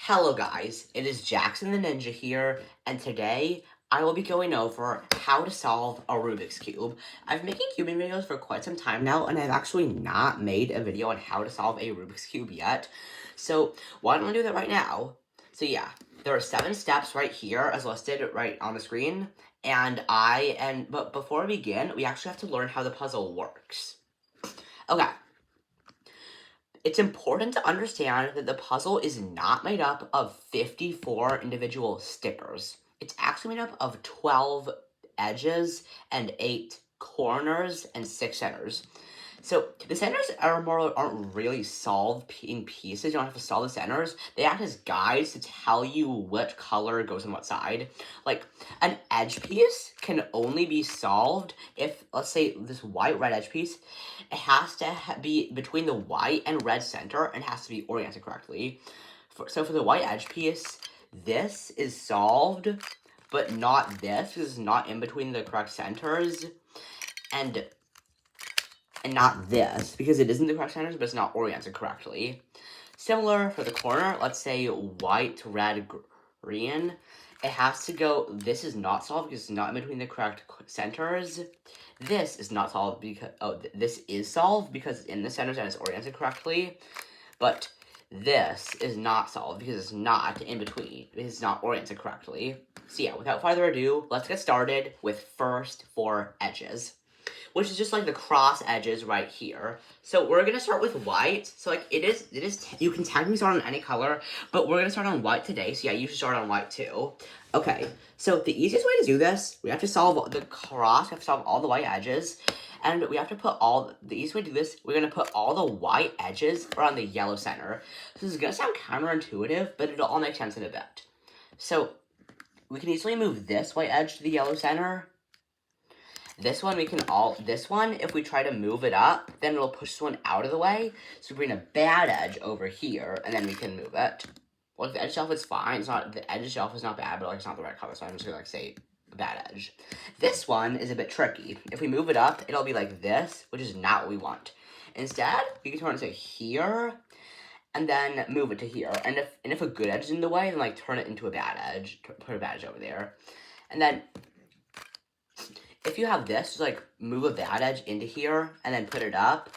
Hello guys, it is Jackson the Ninja here, and today I will be going over how to solve a Rubik's Cube. I've been making cubing videos for quite some time now, and I've actually not made a video on how to solve a Rubik's Cube yet. So, why don't I do that right now? So yeah, there are 7 steps right here as listed right on the screen, but before we begin, we actually have to learn how the puzzle works. Okay. It's important to understand that the puzzle is not made up of 54 individual stickers. It's actually made up of 12 edges and 8 corners and 6 centers. So the centers aren't really solved in pieces. You don't have to solve the centers. They act as guides to tell you what color goes on what side. Like, an edge piece can only be solved if, let's say, this white-red edge piece, it has to be between the white and red center and has to be oriented correctly. So for the white edge piece, this is solved, but not this, because it's not in between the correct centers. And not this, because it isn't the correct centers, but it's not oriented correctly. Similar for the corner, let's say white, red, green. It has to go, this is not solved because it's not in between the correct centers. This is not solved because, this is solved because it's in the centers and it's oriented correctly. But this is not solved because it's not in between, it's not oriented correctly. So yeah, without further adu, let's get started with first 4 edges, which is just like the cross edges right here. So we're gonna start with white. So like it is, you can technically start on any color, but we're gonna start on white today. So yeah, you should start on white too. Okay, so the easiest way to do this, we have to solve the cross, we have to solve all the white edges, and we have to put the easiest way to do this, we're gonna put all the white edges around the yellow center. So this is gonna sound counterintuitive, but it'll all make sense in a bit. So we can easily move this white edge to the yellow center. This one, if we try to move it up, then it'll push this one out of the way. So we bring a bad edge over here, and then we can move it. Well, the edge itself is fine. The edge itself is not bad, but like it's not the right color, so I'm just gonna like say a bad edge. This one is a bit tricky. If we move it up, it'll be like this, which is not what we want. Instead, we can turn it to here, and then move it to here. And if a good edge is in the way, then like turn it into a bad edge. Put a bad edge over there, and then if you have this, just like move a bad edge into here and then put it up.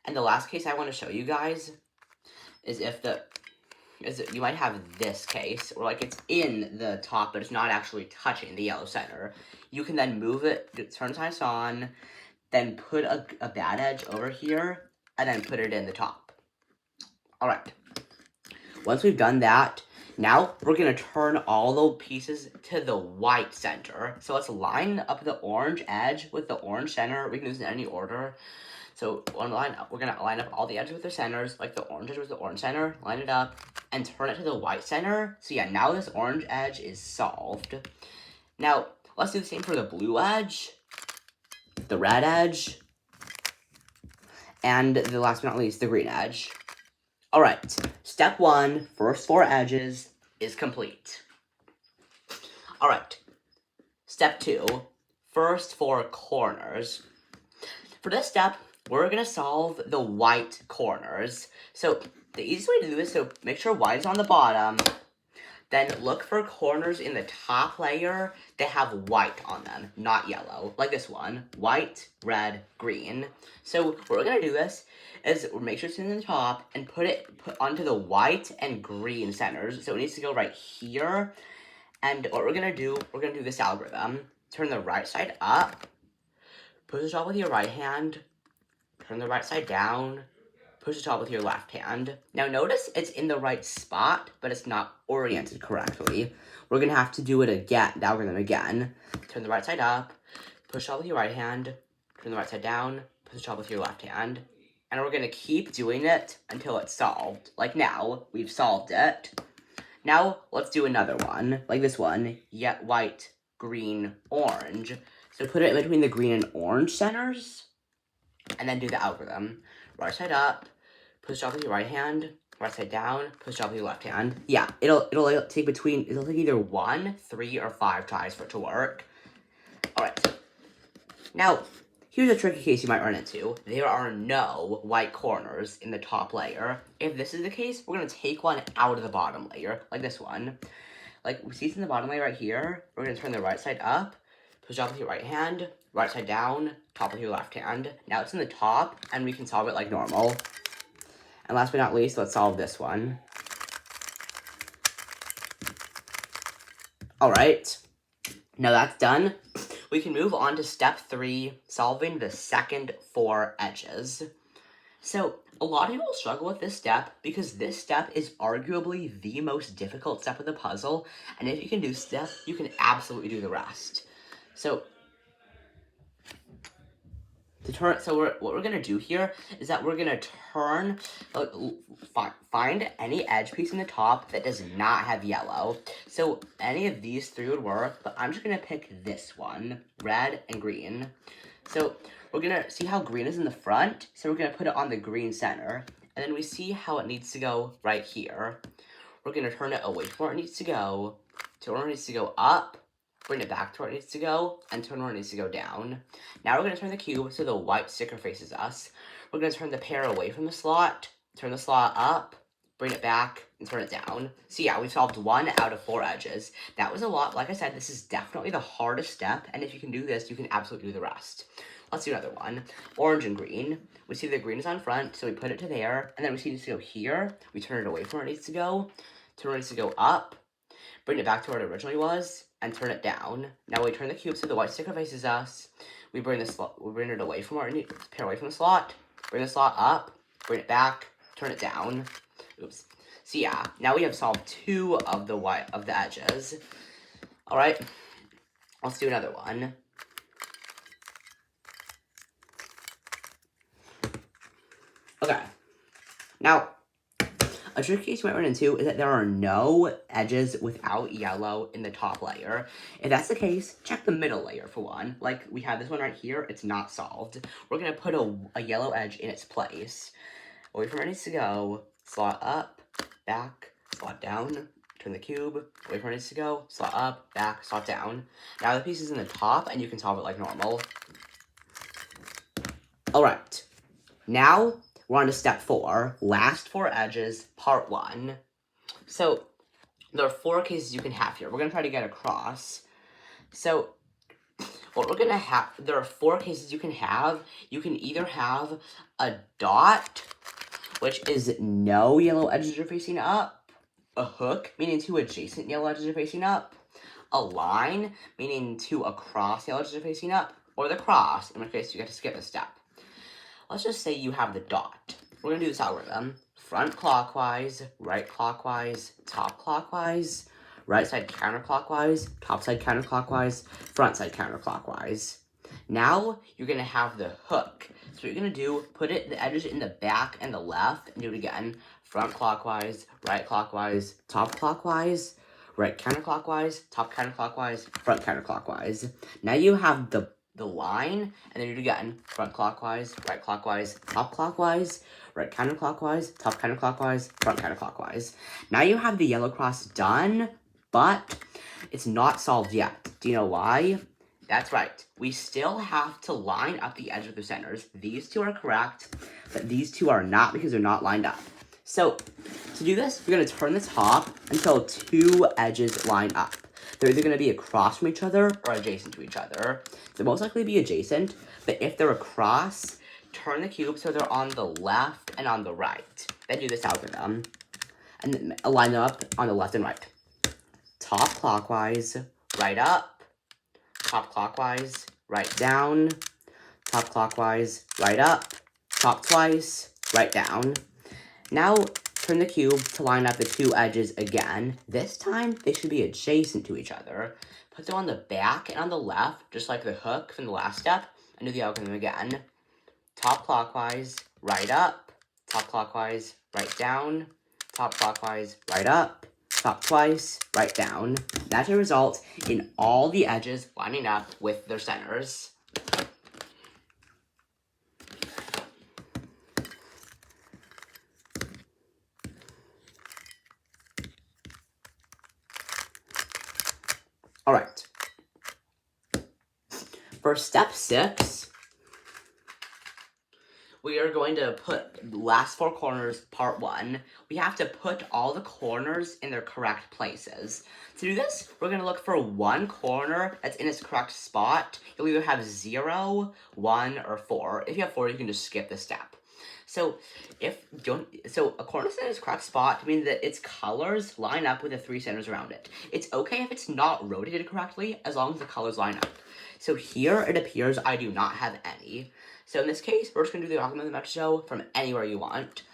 And the last case I want to show you guys is you might have this case where like it's in the top, but it's not actually touching the yellow center. You can then move it, turn size on, then put a bad edge over here, and then put it in the top. All right. Once we've done that, now we're going to turn all the pieces to the white center. So let's line up the orange edge with the orange center. We can use it in any order. So we're going to line up all the edges with their centers, like the orange edge with the orange center, line it up, and turn it to the white center. So yeah, now this orange edge is solved. Now, let's do the same for the blue edge, the red edge, and the last but not least, the green edge. Alright, step 1, first 4 edges, is complete. Alright, step 2, first 4 corners. For this step, we're going to solve the white corners. So, the easiest way to do this, so make sure white is on the bottom, then look for corners in the top layer that have white on them, not yellow. Like this one, white, red, green. So what we're gonna do this is make sure it's in the top and put onto the white and green centers. So it needs to go right here. And what we're gonna do this algorithm. Turn the right side up, push the top with your right hand, turn the right side down, push the top with your left hand. Now notice it's in the right spot, but it's not oriented correctly. We're going to have to do it again, the algorithm again. Turn the right side up, push the top with your right hand, turn the right side down, push the top with your left hand. And we're going to keep doing it until it's solved. Like now, we've solved it. Now, let's do another one, like this one, yet white, green, orange. So put it in between the green and orange centers, and then do the algorithm. Right side up, push it off with your right hand, right side down, push it off with your left hand. Yeah, it'll take either 1, 3, or 5 tries for it to work. Alright. Now, Here's a tricky case you might run into. There are no white corners in the top layer. If this is the case, we're going to take one out of the bottom layer, like this one. Like, we see it's in the bottom layer right here. We're going to turn the right side up, push up with your right hand, right side down, top with your left hand. Now it's in the top, and we can solve it like normal. And last but not least, let's solve this one. Alright, now that's done. We can move on to step 3, solving the second 4 edges. So, a lot of people struggle with this step because this step is arguably the most difficult step of the puzzle, and if you can do this step, you can absolutely do the rest. So, what we're gonna do here is that we're gonna turn, find any edge piece in the top that does not have yellow. So any of these 3 would work, but I'm just gonna pick this one, red and green. So we're gonna see how green is in the front, so we're gonna put it on the green center, and then we see how it needs to go right here. We're gonna turn it away from where it needs to go, to where it needs to go up, bring it back to where it needs to go, and turn where it needs to go down. Now we're going to turn the cube so the white sticker faces us. We're going to turn the pair away from the slot, turn the slot up, bring it back, and turn it down. So yeah, we solved 1 out of 4 edges. That was a lot. Like I said, this is definitely the hardest step, and if you can do this, you can absolutely do the rest. Let's do another one. Orange and green. We see the green is on front, so we put it to there, and then we see it needs to go here. We turn it away from where it needs to go, turn where it needs to go up, bring it back to where it originally was, and turn it down. Now we turn the cube so the white sticker faces us. We bring it away from where it needs, pair away from the slot, bring the slot up, bring it back, turn it down. Oops. So yeah, now we have solved 2 of the edges. All right, let's do another one. Okay. Now, a tricky case you might run into is that there are no edges without yellow in the top layer. If that's the case, check the middle layer for one. Like, we have this one right here, it's not solved. We're going to put a yellow edge in its place. Away from where it needs to go, slot up, back, slot down, turn the cube, away from where it needs to go, slot up, back, slot down. Now the piece is in the top, and you can solve it like normal. Alright, now we're on to step 4, last 4 edges, part 1. So, there are 4 cases you can have here. We're going to try to get across. So, what we're going to have, there are 4 cases you can have. You can either have a dot, which is no yellow edges are facing up, a hook, meaning 2 adjacent yellow edges are facing up, a line, meaning 2 across yellow edges are facing up, or the cross, in which case you get to skip a step. Let's just say you have the dot. We're going to do this algorithm. Front clockwise, right clockwise, top clockwise, right side counterclockwise, top side counterclockwise, front side counterclockwise. Now, you're going to have the hook. So what you're going to do, put the edges in the back and the left, and do it again. Front clockwise, right clockwise, top clockwise, right counterclockwise, top counterclockwise, front counterclockwise. Now you have the line, and then you do it again. Front clockwise, right clockwise, top clockwise, right counterclockwise, top counterclockwise, front counterclockwise. Now you have the yellow cross done, but it's not solved yet. Do you know why? That's right. We still have to line up the edge of the centers. These 2 are correct, but these 2 are not because they're not lined up. So, to do this, we're going to turn the top until 2 edges line up. They're either going to be across from each other or adjacent to each other. They'll most likely be adjacent, but if they're across, turn the cube so they're on the left and on the right. Then do this algorithm, and then line them up on the left and right. Top clockwise, right up, top clockwise, right down, top clockwise, right up, top twice, right down. Now, turn the cube to line up the 2 edges again. This time, they should be adjacent to each other. Put them on the back and on the left, just like the hook from the last step, and do the algorithm again. Top clockwise, right up, top clockwise, right down, top clockwise, right up, top twice, right down. That should result in all the edges lining up with their centers. Alright. For step 6, we are going to put last four corners, part one. We have to put all the corners in their correct places. To do this, we're going to look for one corner that's in its correct spot. You'll either have 0, 1, or 4. If you have 4, you can just skip this step. So a corner is in its correct spot means that its colors line up with the 3 centers around it. It's okay if it's not rotated correctly, as long as the colors line up. So here it appears I do not have any. So in this case, we're just going to do the Rocket Method show from anywhere you want.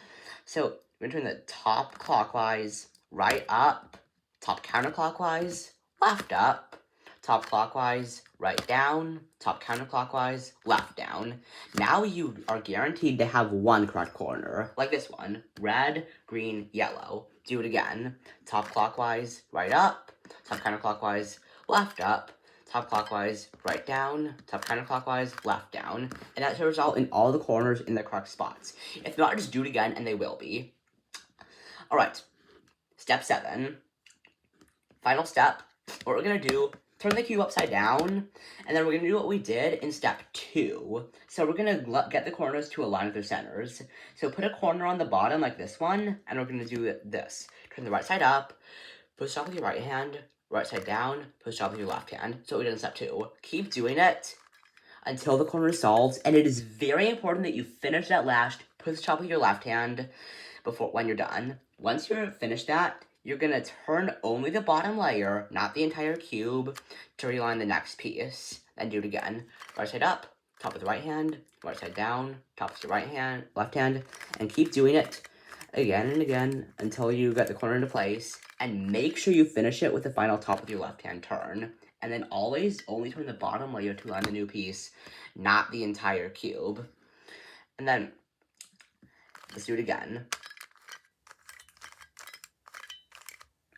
So we're going to turn the top clockwise, right up, top counterclockwise, left up, top clockwise, right down, top counterclockwise, left down. Now you are guaranteed to have one correct corner, like this one, red, green, yellow. Do it again. Top clockwise, right up, top counterclockwise, left up, top clockwise, right down, top counterclockwise, left down. And that should result in all the corners in the correct spots. If not, just do it again, and they will be. Alright, step 7. Final step, what we're going to do, turn the cube upside down, and then we're going to do what we did in step 2. So we're going to get the corners to align with their centers. So put a corner on the bottom like this one, and we're going to do this. Turn the right side up, push off with your right hand, right side down, push off with your left hand. So we did in step 2. Keep doing it until the corner is solved, and it is very important that you finish that last push off with your left hand when you're done. Once you're finished that, you're going to turn only the bottom layer, not the entire cube, to realign the next piece. Then do it again. Right side up, top with the right hand, right side down, top with your left hand, and keep doing it again and again until you get the corner into place. And make sure you finish it with the final top with your left hand turn. And then always only turn the bottom layer to align the new piece, not the entire cube. And then, let's do it again.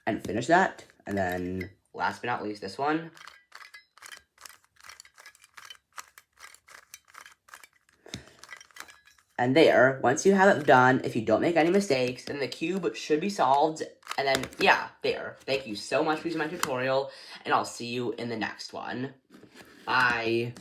And finish that, and then last but not least, this one. And there, once you have it done, if you don't make any mistakes, then the cube should be solved, and then, yeah, there. Thank you so much for using my tutorial, and I'll see you in the next one. Bye.